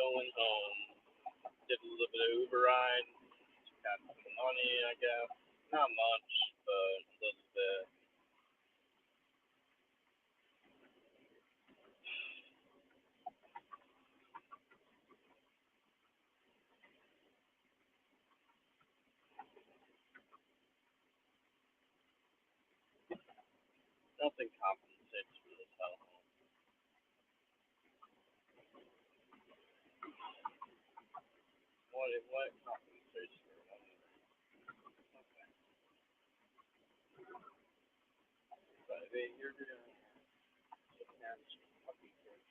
going home. Did a little bit of Uber ride. Got some money, I guess. Not much, but a little bit. Nothing compensates for this hell. What compensates for one? Okay. But you're gonna have fucking kids.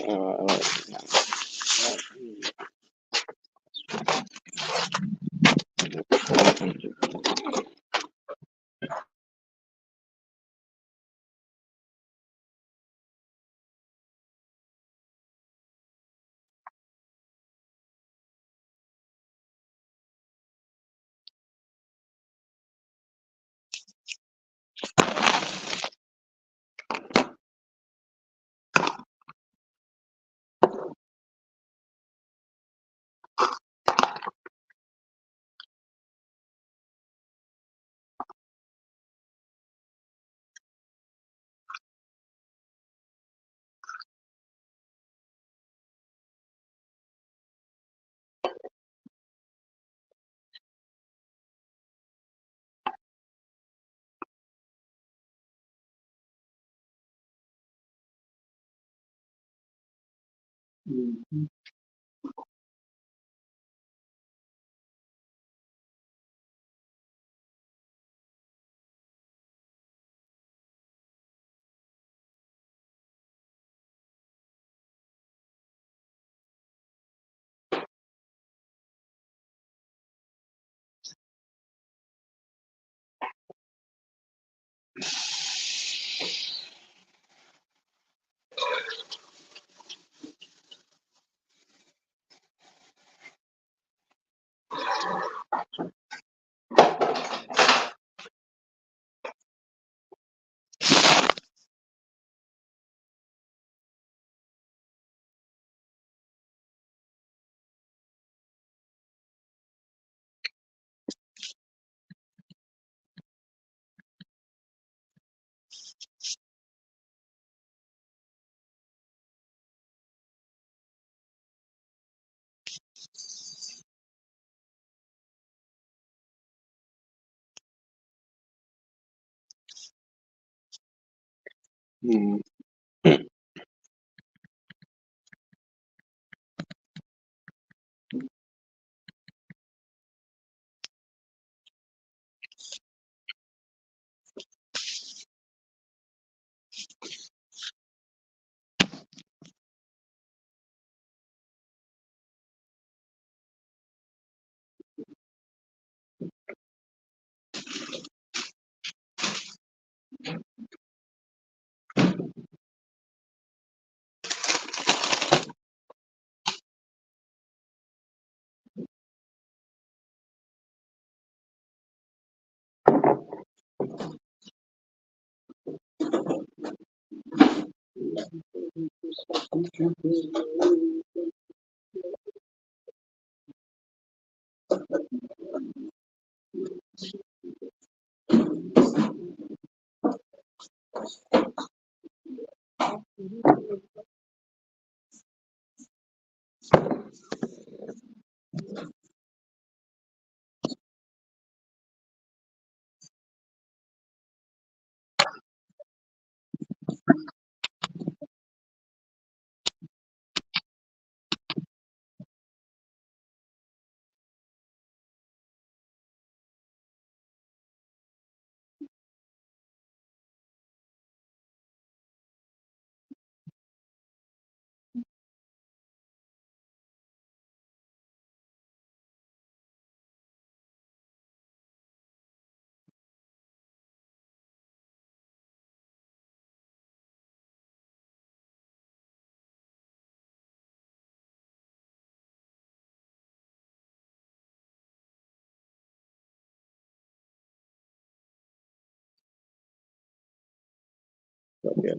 Yeah,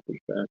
pushback.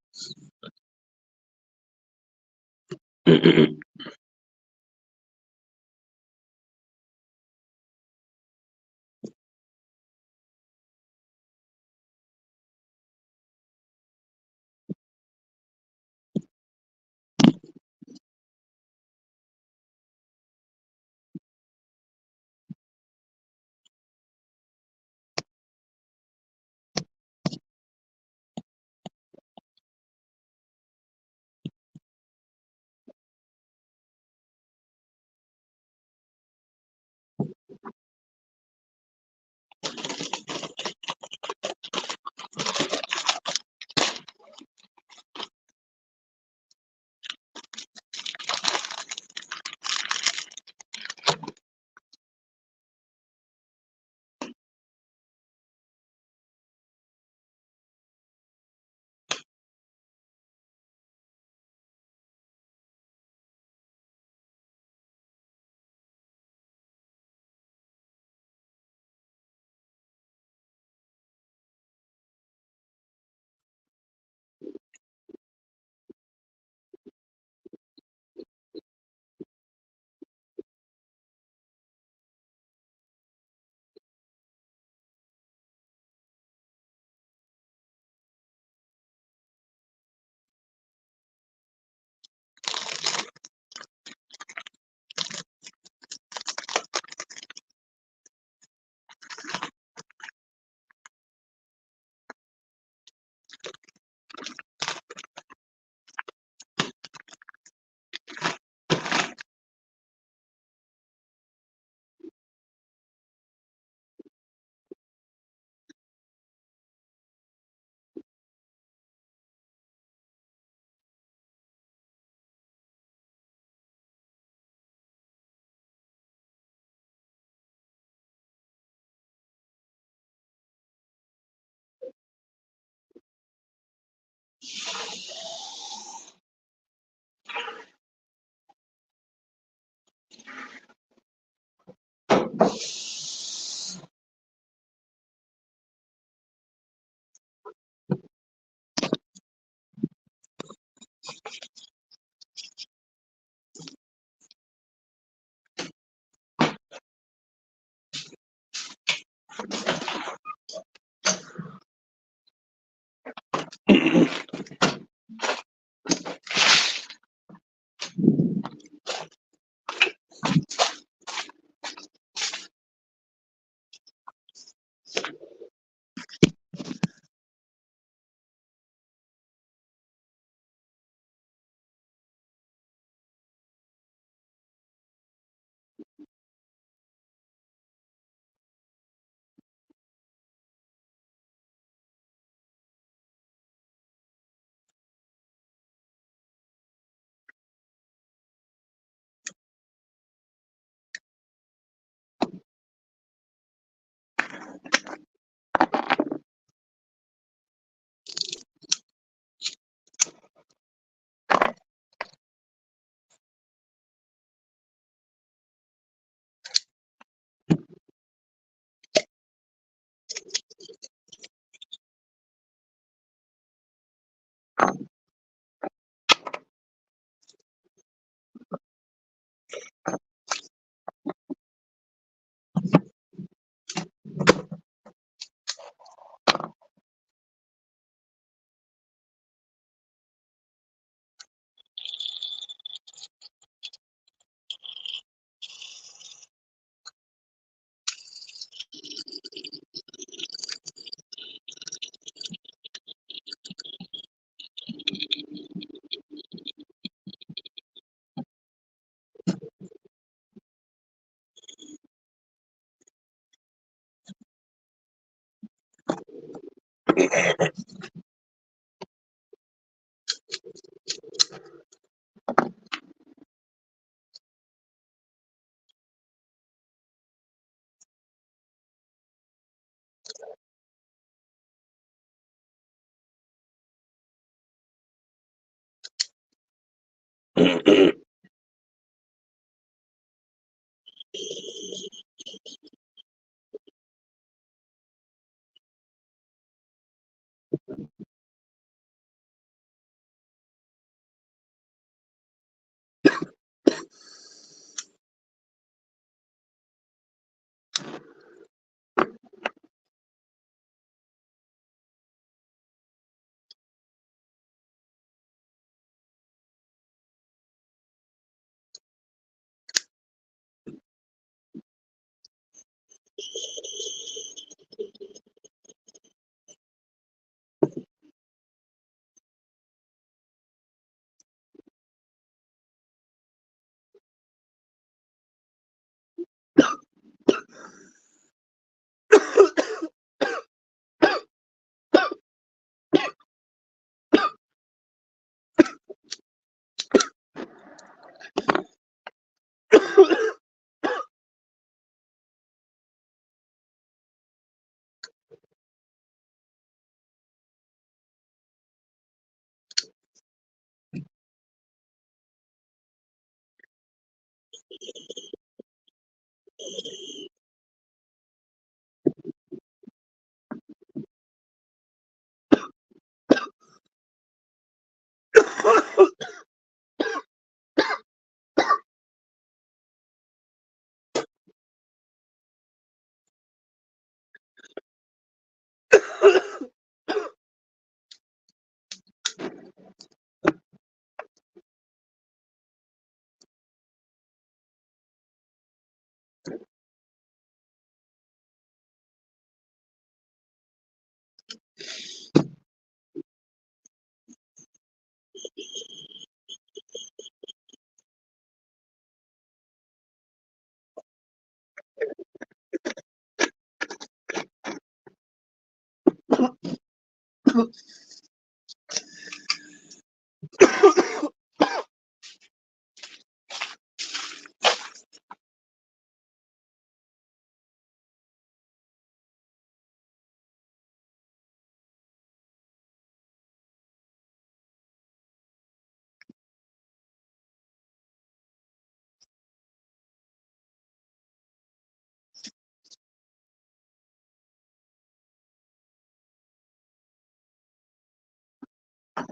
Look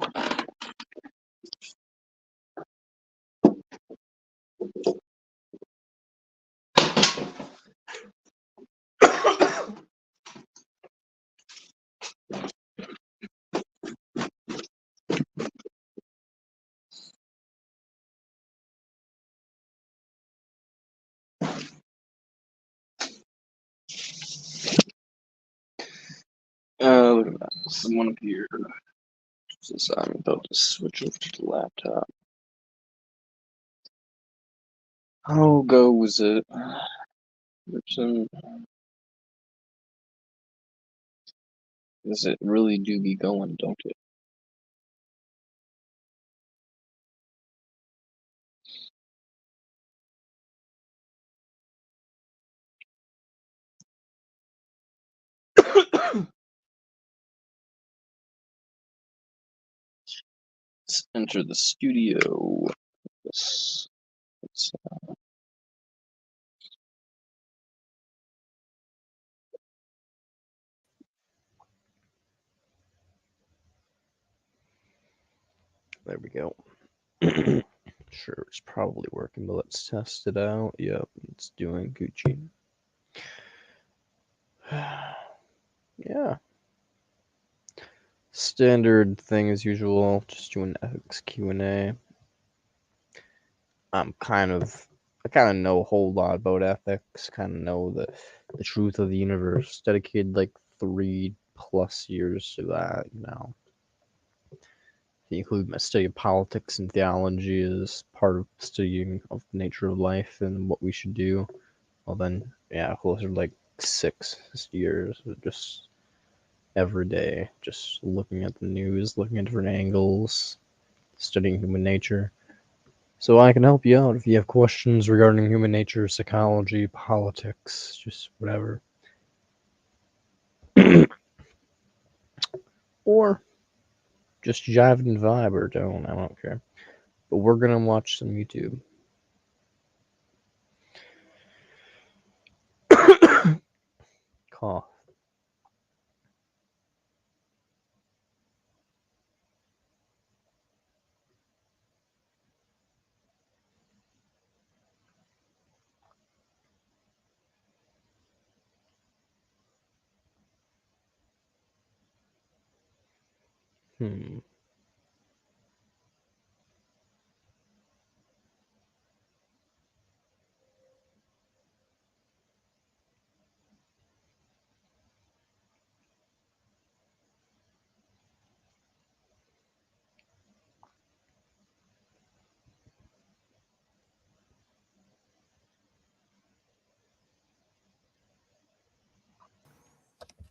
at that. Someone up here. Since I'm about to switch over to the laptop. How goes it? Richardson, does it really do be going, don't it? Let's enter the studio. Let's There we go. Sure, it's probably working, but let's test it out. Yep, it's doing Gucci. Yeah. Standard thing as usual, just doing ethics Q&A. I kind of know a whole lot about ethics, kind of know the truth of the universe. Dedicated like 3+ years to that, you know. If you include my study of politics and theology as part of studying of the nature of life and what we should do, well then, yeah, closer to like 6 years of just every day, just looking at the news, looking at different angles, studying human nature. So I can help you out if you have questions regarding human nature, psychology, politics, just whatever. Or just jive and vibe or don't, I don't care. But we're gonna watch some YouTube. Cough.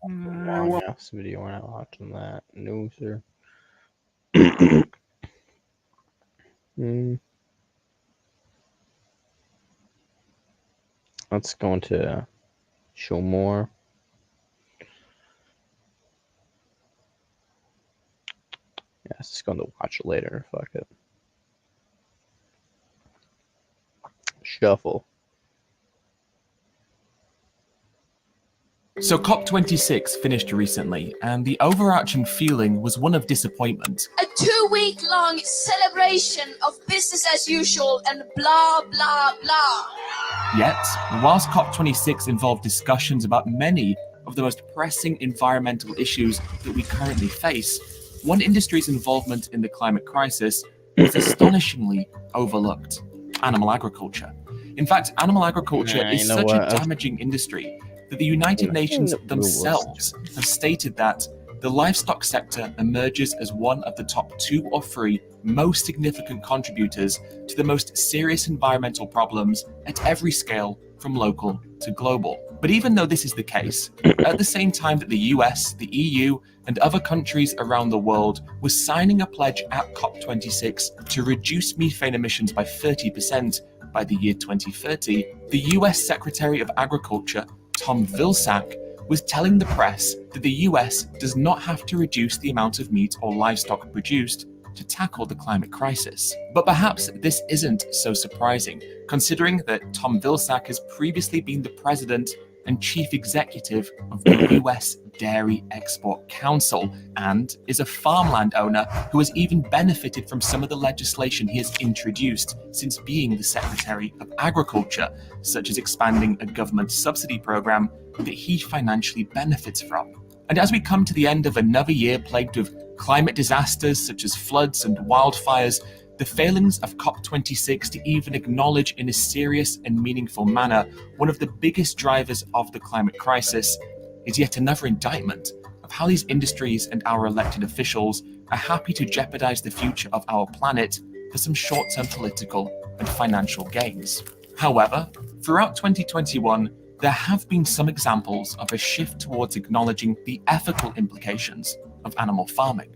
Long ass video, we're not watching that. No, sir. Let's go into show more. Yeah, it's just going to watch it later. Fuck it. Shuffle. So COP26 finished recently, and the overarching feeling was one of disappointment. A 2-week-long celebration of business as usual and blah, blah, blah. Yet, whilst COP26 involved discussions about many of the most pressing environmental issues that we currently face, one industry's involvement in the climate crisis was astonishingly overlooked: animal agriculture. In fact, animal agriculture is such a damaging industry that the United Nations themselves have stated that the livestock sector emerges as one of the top 2 or 3 most significant contributors to the most serious environmental problems at every scale, from local to global. But even though this is the case, at the same time that the US, the EU, and other countries around the world were signing a pledge at COP26 to reduce methane emissions by 30% by the year 2030, the US Secretary of Agriculture, Tom Vilsack, was telling the press that the US does not have to reduce the amount of meat or livestock produced to tackle the climate crisis. But perhaps this isn't so surprising, considering that Tom Vilsack has previously been the president and chief executive of the US Dairy Export Council, and is a farmland owner who has even benefited from some of the legislation he has introduced since being the Secretary of Agriculture, such as expanding a government subsidy program that he financially benefits from. And as we come to the end of another year plagued with climate disasters such as floods and wildfires, the failings of COP26 to even acknowledge in a serious and meaningful manner one of the biggest drivers of the climate crisis is yet another indictment of how these industries and our elected officials are happy to jeopardize the future of our planet for some short-term political and financial gains. However, throughout 2021, there have been some examples of a shift towards acknowledging the ethical implications of animal farming.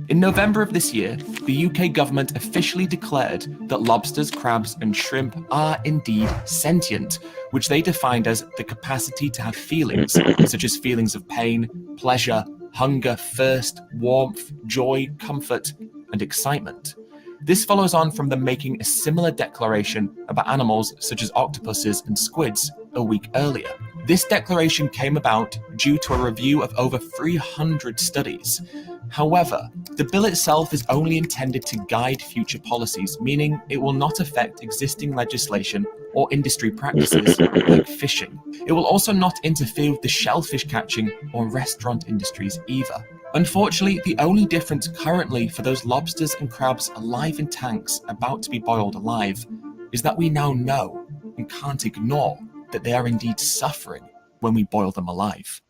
In November of this year, the UK government officially declared that lobsters, crabs, and shrimp are indeed sentient, which they defined as the capacity to have feelings, such as feelings of pain, pleasure, hunger, thirst, warmth, joy, comfort, and excitement. This follows on from them making a similar declaration about animals such as octopuses and squids a week earlier. This declaration came about due to a review of over 300 studies. However, the bill itself is only intended to guide future policies, meaning it will not affect existing legislation or industry practices like fishing. It will also not interfere with the shellfish catching or restaurant industries either. Unfortunately, the only difference currently for those lobsters and crabs alive in tanks about to be boiled alive is that we now know and can't ignore that they are indeed suffering when we boil them alive.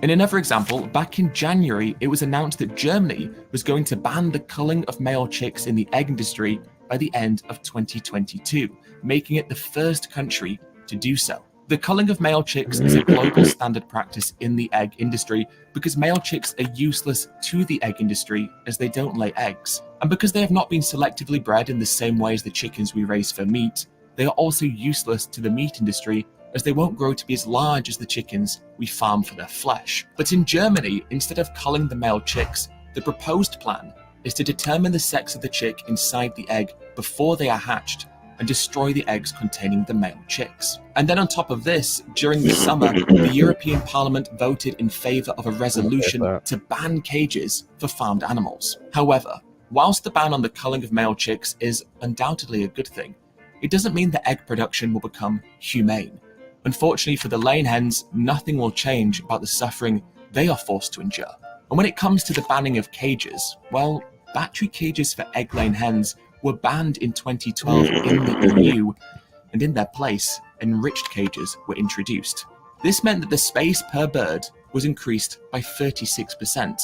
In another example, back in January, it was announced that Germany was going to ban the culling of male chicks in the egg industry by the end of 2022, making it the first country to do so. The culling of male chicks is a global standard practice in the egg industry because male chicks are useless to the egg industry as they don't lay eggs. And because they have not been selectively bred in the same way as the chickens we raise for meat, they are also useless to the meat industry as they won't grow to be as large as the chickens we farm for their flesh. But in Germany, instead of culling the male chicks, the proposed plan is to determine the sex of the chick inside the egg before they are hatched and destroy the eggs containing the male chicks. And then on top of this, during the summer, the European Parliament voted in favour of a resolution to ban cages for farmed animals. However, whilst the ban on the culling of male chicks is undoubtedly a good thing, it doesn't mean that egg production will become humane. Unfortunately for the laying hens, nothing will change about the suffering they are forced to endure. And when it comes to the banning of cages, well, battery cages for egg-laying hens were banned in 2012 in the EU, and in their place, enriched cages were introduced. This meant that the space per bird was increased by 36%.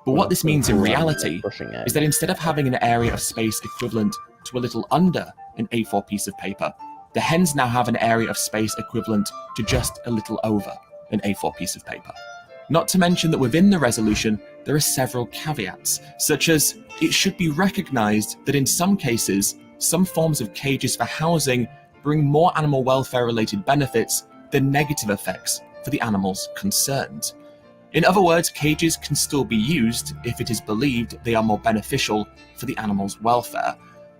But what this means in reality is that instead of having an area of space equivalent to a little under an A4 piece of paper, the hens now have an area of space equivalent to just a little over an A4 piece of paper. Not to mention that within the resolution, there are several caveats, such as it should be recognised that in some cases, some forms of cages for housing bring more animal welfare-related benefits than negative effects for the animals concerned. In other words, cages can still be used if it is believed they are more beneficial for the animal's welfare,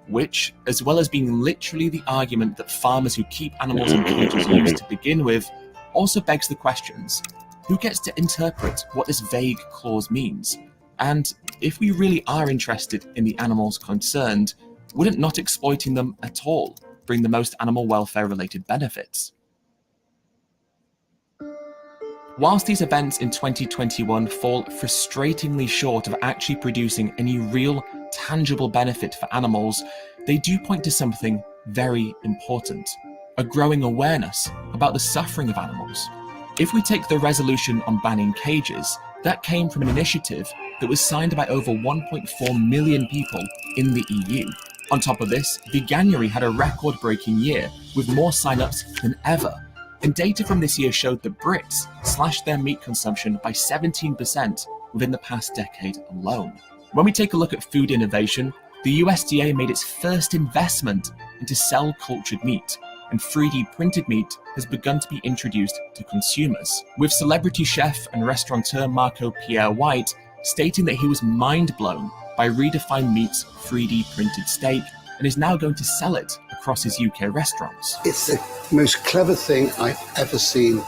which, as well as being literally the argument that farmers who keep animals in cages used to begin with, also begs the questions: who gets to interpret what this vague clause means? And if we really are interested in the animals concerned, wouldn't not exploiting them at all bring the most animal welfare-related benefits? Whilst these events in 2021 fall frustratingly short of actually producing any real, tangible benefit for animals, they do point to something very important: a growing awareness about the suffering of animals. If we take the resolution on banning cages, that came from an initiative that was signed by over 1.4 million people in the EU. On top of this, Veganuary had a record-breaking year with more sign-ups than ever. And data from this year showed that Brits slashed their meat consumption by 17% within the past decade alone. When we take a look at food innovation, the USDA made its first investment into cell-cultured meat, and 3D printed meat has begun to be introduced to consumers, with celebrity chef and restaurateur Marco Pierre White stating that he was mind-blown by Redefined Meat's 3D printed steak and is now going to sell it across his UK restaurants. It's the most clever thing I've ever seen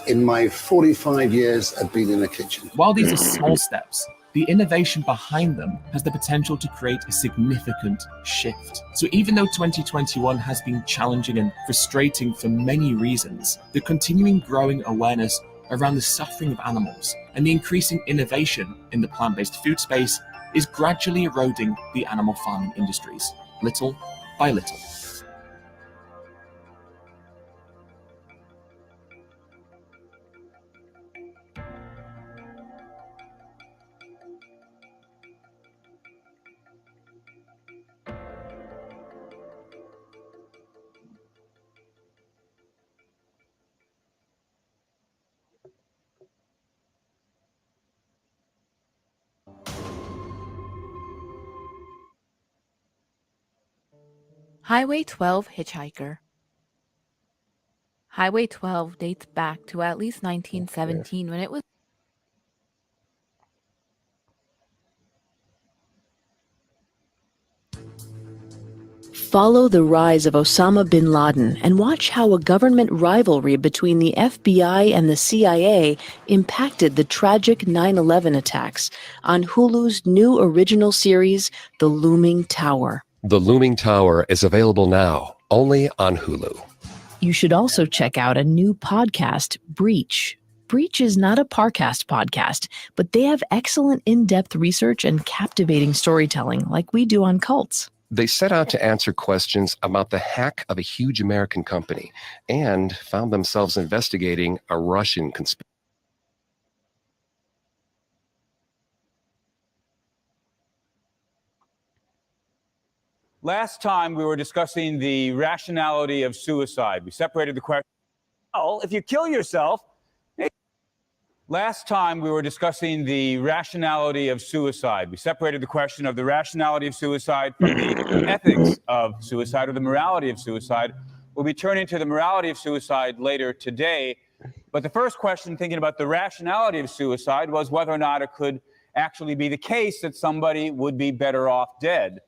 in my 45 years of being in a kitchen. While these are small steps, the innovation behind them has the potential to create a significant shift. So even though 2021 has been challenging and frustrating for many reasons, the continuing growing awareness around the suffering of animals and the increasing innovation in the plant-based food space is gradually eroding the animal farming industries, little by little. Highway 12 hitchhiker. Highway 12 dates back to at least 1917 when it was Follow the rise of Osama bin Laden and watch how a government rivalry between the FBI and the CIA impacted the tragic 9/11 attacks on Hulu's new original series, The Looming Tower. The Looming Tower is available now, only on Hulu. You should also check out a new podcast, Breach. Breach is not a Parcast podcast, but they have excellent in-depth research and captivating storytelling like we do on cults. They set out to answer questions about the hack of a huge American company and found themselves investigating a Russian conspiracy. Last time we were discussing the rationality of suicide. We separated the question, well, if you kill yourself. Last time we were discussing the rationality of suicide. We separated the question of the rationality of suicide from the ethics of suicide or the morality of suicide. We'll be turning to the morality of suicide later today. But the first question, thinking about the rationality of suicide, was whether or not it could actually be the case that somebody would be better off dead.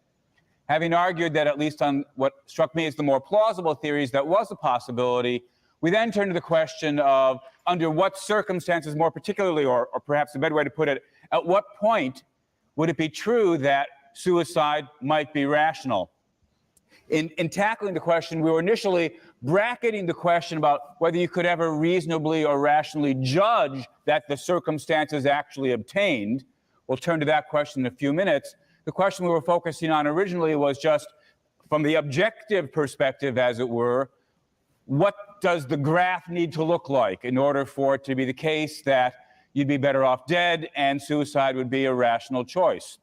Having argued that, at least on what struck me as the more plausible theories, that was a possibility, we then turned to the question of under what circumstances, more particularly, or perhaps a better way to put it, at what point would it be true that suicide might be rational? In tackling the question, we were initially bracketing the question about whether you could ever reasonably or rationally judge that the circumstances actually obtained. We'll turn to that question in a few minutes. The question we were focusing on originally was just from the objective perspective, as it were, what does the graph need to look like in order for it to be the case that you'd be better off dead and suicide would be a rational choice?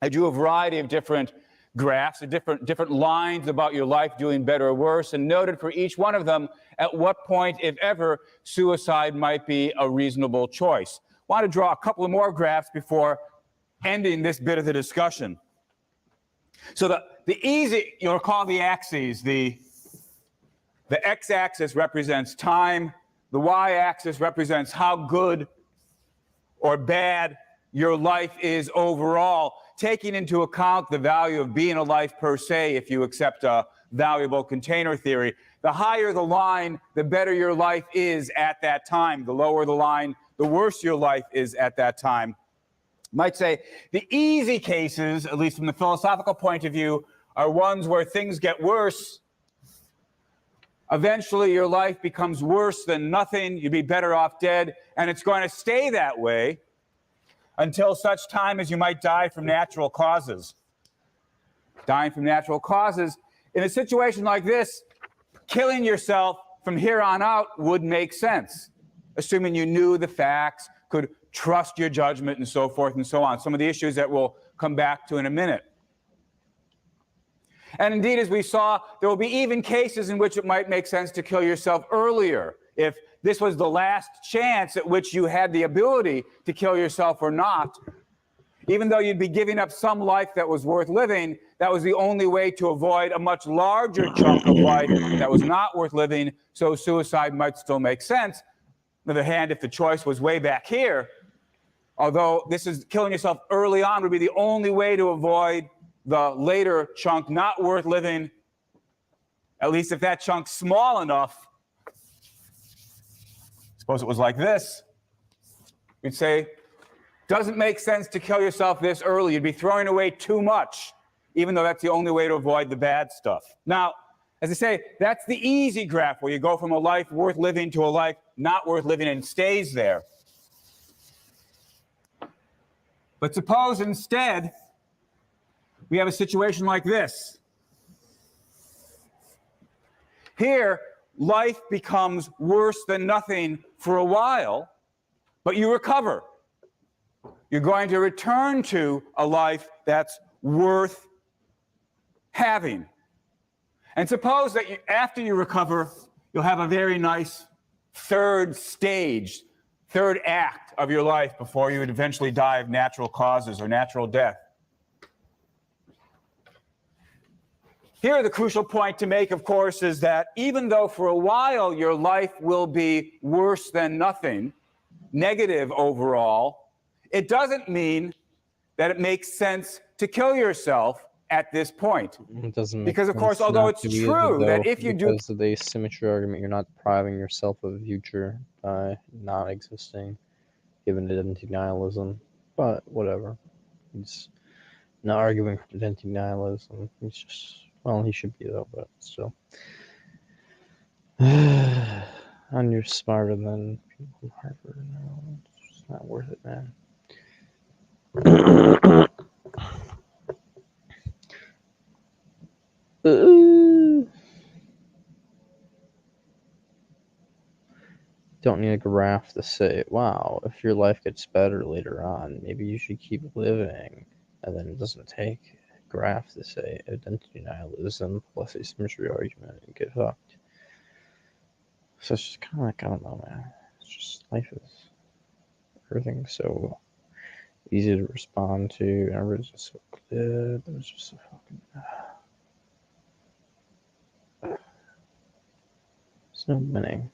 I drew a variety of different graphs, different lines about your life doing better or worse, and noted for each one of them at what point, if ever, suicide might be a reasonable choice. I want to draw a couple of more graphs before ending this bit of the discussion. So the easy, you'll recall the axes, the x-axis represents time, the y-axis represents how good or bad your life is overall, taking into account the value of being alive per se, if you accept a valuable container theory. The higher the line, the better your life is at that time. The lower the line, the worse your life is at that time. Might say the easy cases, at least from the philosophical point of view, are ones where things get worse. Eventually, your life becomes worse than nothing. You'd be better off dead, and it's going to stay that way until such time as you might die from natural causes. Dying from natural causes. In a situation like this, killing yourself from here on out would make sense, assuming you knew the facts, could trust your judgment, and so forth and so on. Some of the issues that we'll come back to in a minute. And indeed, as we saw, there will be even cases in which it might make sense to kill yourself earlier. If this was the last chance at which you had the ability to kill yourself or not, even though you'd be giving up some life that was worth living, that was the only way to avoid a much larger chunk of life that was not worth living, so suicide might still make sense. On the other hand, if the choice was way back here, although this is killing yourself early on would be the only way to avoid the later chunk not worth living, At least if that chunk's small enough, suppose it was like this, you'd say, doesn't make sense to kill yourself this early. You'd be throwing away too much, even though that's the only way to avoid the bad stuff. Now, as I say, that's the easy graph where you go from a life worth living to a life not worth living and stays there. But suppose instead we have a situation like this. Here, life becomes worse than nothing for a while, but you recover. You're going to return to a life that's worth having. And suppose that after you recover, you'll have a very nice third stage, third act of your life before you would eventually die of natural causes or natural death. Here, the crucial point to make, of course, is that even though for a while your life will be worse than nothing, negative overall, it doesn't mean that it makes sense to kill yourself at this point. It doesn't make because, of sense course, although not it's to either, true that though, if you do... Because of the asymmetry argument, you're not depriving yourself of a future by not existing, given identity nihilism. But whatever. He's not arguing for identity nihilism. He's just... Well, he should be, though, but still. And you're smarter than people from Harvard. No, it's just not worth it, man. Don't need a graph to say, wow, if your life gets better later on, maybe you should keep living. And then it doesn't take a graph to say identity nihilism plus a symmetry argument and get fucked. So it's just kind of like, I don't know, man. It's just, life is, everything's so easy to respond to, and everything's just so clear. There's just so fucking... There's no winning.